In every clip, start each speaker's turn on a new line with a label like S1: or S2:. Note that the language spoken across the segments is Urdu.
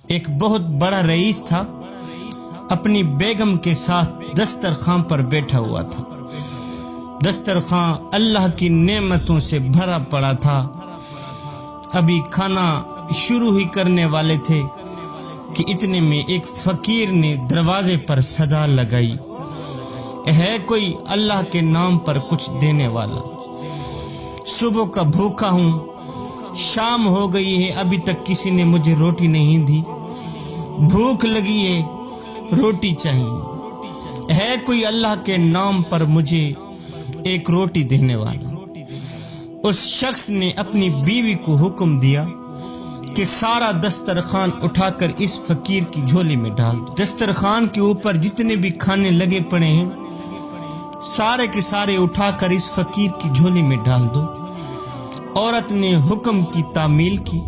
S1: ایک بہت بڑا رئیس تھا، اپنی بیگم کے ساتھ دسترخوان پر بیٹھا ہوا تھا۔ دسترخوان اللہ کی نعمتوں سے بھرا پڑا تھا۔ ابھی کھانا شروع ہی کرنے والے تھے کہ اتنے میں ایک فقیر نے دروازے پر صدا لگائی، ہے کوئی اللہ کے نام پر کچھ دینے والا؟ صبح کا بھوکا ہوں، شام ہو گئی ہے، ابھی تک کسی نے مجھے روٹی نہیں دی، بھوک لگی ہے، روٹی چاہیے، ہے کوئی اللہ کے نام پر مجھے ایک روٹی دینے والا؟ اس شخص نے اپنی بیوی کو حکم دیا کہ سارا دسترخوان اٹھا کر اس فقیر کی جھولی میں ڈال دو۔ دسترخوان کے اوپر جتنے بھی کھانے لگے پڑے ہیں سارے کے سارے اٹھا کر اس فقیر کی جھولی میں ڈال دو۔ عورت نے حکم کی تعمیل کی،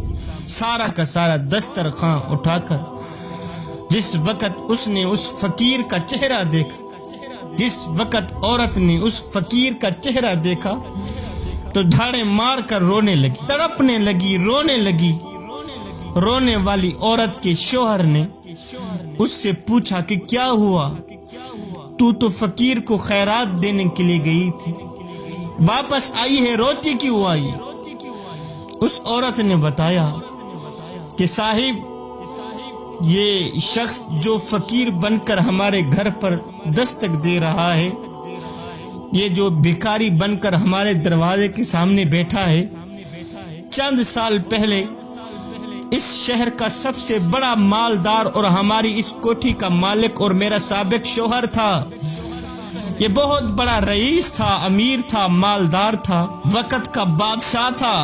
S1: سارا کا سارا دسترخوان اٹھا کر جس وقت اس نے اس فقیر کا چہرہ دیکھا، جس وقت عورت نے اس فقیر کا چہرہ دیکھا تو دھاڑے مار کر رونے لگی، تڑپنے لگی، رونے لگی۔ رونے والی عورت کے شوہر نے اس سے پوچھا کہ کیا ہوا؟ تو فقیر کو خیرات دینے کے لیے گئی تھی، واپس آئی ہے، روتی کیوں آئی؟ اس عورت نے بتایا کہ صاحب، یہ شخص جو فقیر بن کر ہمارے گھر پر دستک دے رہا ہے، یہ جو بھکاری بن کر ہمارے دروازے کے سامنے بیٹھا ہے، چند سال پہلے اس شہر کا سب سے بڑا مالدار اور ہماری اس کوٹھی کا مالک اور میرا سابق شوہر تھا۔ یہ بہت بڑا رئیس تھا، امیر تھا، مالدار تھا، وقت کا بادشاہ تھا،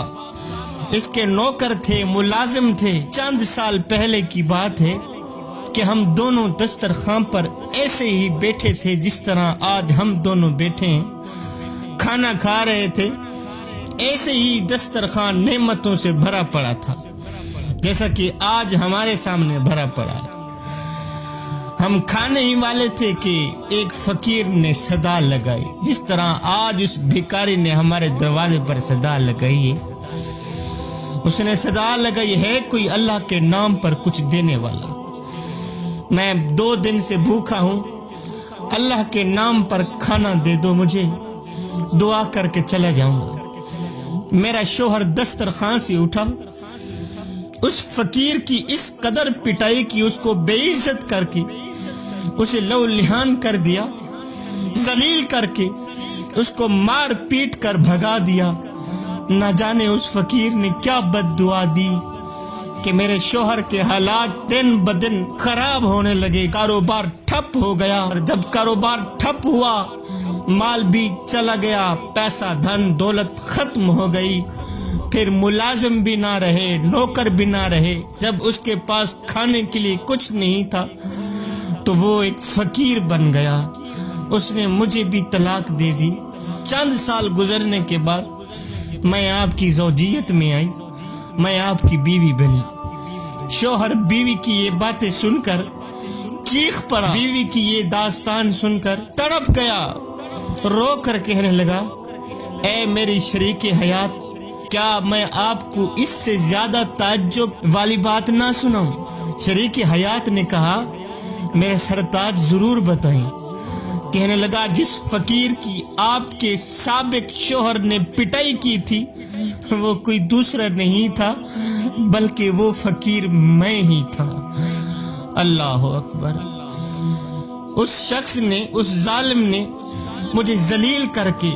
S1: اس کے نوکر تھے، ملازم تھے۔ چند سال پہلے کی بات ہے کہ ہم دونوں دسترخوان پر ایسے ہی بیٹھے تھے جس طرح آج ہم دونوں بیٹھے ہیں، کھانا کھا رہے تھے، ایسے ہی دسترخوان نعمتوں سے بھرا پڑا تھا جیسا کہ آج ہمارے سامنے بھرا پڑا ہے۔ ہم کھانے ہی والے تھے کہ ایک فقیر نے صدا لگائی، جس طرح آج اس بھکاری نے ہمارے دروازے پر صدا لگائی ہے۔ اس نے صدا لگائی، ہے کوئی اللہ کے نام پر کچھ دینے والا؟ میں 2 دن سے بھوکا ہوں، اللہ کے نام پر کھانا دے دو، مجھے دعا کر کے چلا جاؤں گا۔ میرا شوہر دسترخوان سے اٹھا، اس فقیر کی اس قدر پٹائی کی، اس کو بے عزت کر کے اسے لو لہان کر دیا، ذلیل کر کے اس کو مار پیٹ کر بھگا دیا۔ نہ جانے اس فقیر نے کیا بد دعا دی کہ میرے شوہر کے حالات دن بدن خراب ہونے لگے، کاروبار ٹھپ ہو گیا، اور جب کاروبار ٹھپ ہوا مال بھی چلا گیا، پیسہ دھن دولت ختم ہو گئی، پھر ملازم بھی نہ رہے، نوکر بھی نہ رہے۔ جب اس کے پاس کھانے کے لیے کچھ نہیں تھا تو وہ ایک فقیر بن گیا، اس نے مجھے بھی طلاق دے دی۔ چند سال گزرنے کے بعد میں آپ کی زوجیت میں آئی، میں آپ کی بیوی بنی۔ شوہر بیوی کی یہ باتیں سن کر چیخ پڑا، بیوی کی یہ داستان سن کر تڑپ گیا، رو کر کہنے لگا، اے میری شریک حیات، کیا میں آپ کو اس سے زیادہ تعجب والی بات نہ سناؤں؟ شریک حیات نے کہا، میرے سرتاج ضرور بتائیں۔ کہنے لگا، جس فقیر کی آپ کے سابق شوہر نے پٹائی کی تھی وہ کوئی دوسرا نہیں تھا بلکہ وہ فقیر میں ہی تھا۔ اللہ اکبر۔ اس شخص نے، اس ظالم نے مجھے ذلیل کر کے،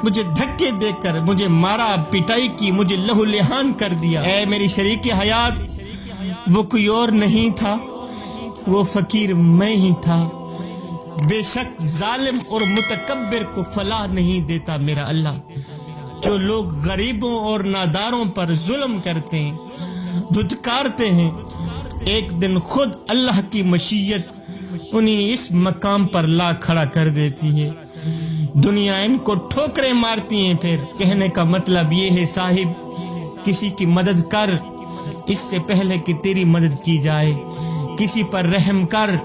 S1: مجھے دھکے دے کر مجھے مارا، پٹائی کی، مجھے لہو لہان کر دیا۔ اے میری شریک حیات، وہ کوئی اور نہیں تھا، وہ فقیر میں ہی تھا۔ بے شک ظالم اور متکبر کو فلاح نہیں دیتا میرا اللہ۔ جو لوگ غریبوں اور ناداروں پر ظلم کرتے ہیں، دھتکارتے ہیں، ایک دن خود اللہ کی مشیت انہیں اس مقام پر لا کھڑا کر دیتی ہے۔ دنیا ان کو ٹھوکریں مارتی ہیں۔ پھر کہنے کا مطلب یہ ہے، صاحب کسی کی مدد کر اس سے پہلے کہ تیری مدد کی جائے، کسی پر رحم کر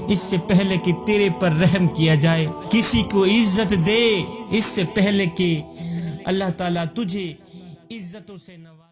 S1: اس سے پہلے کہ تیرے پر رحم کیا جائے، کسی کو عزت دے اس سے پہلے کہ اللہ تعالیٰ تجھے عزتوں سے نوازے۔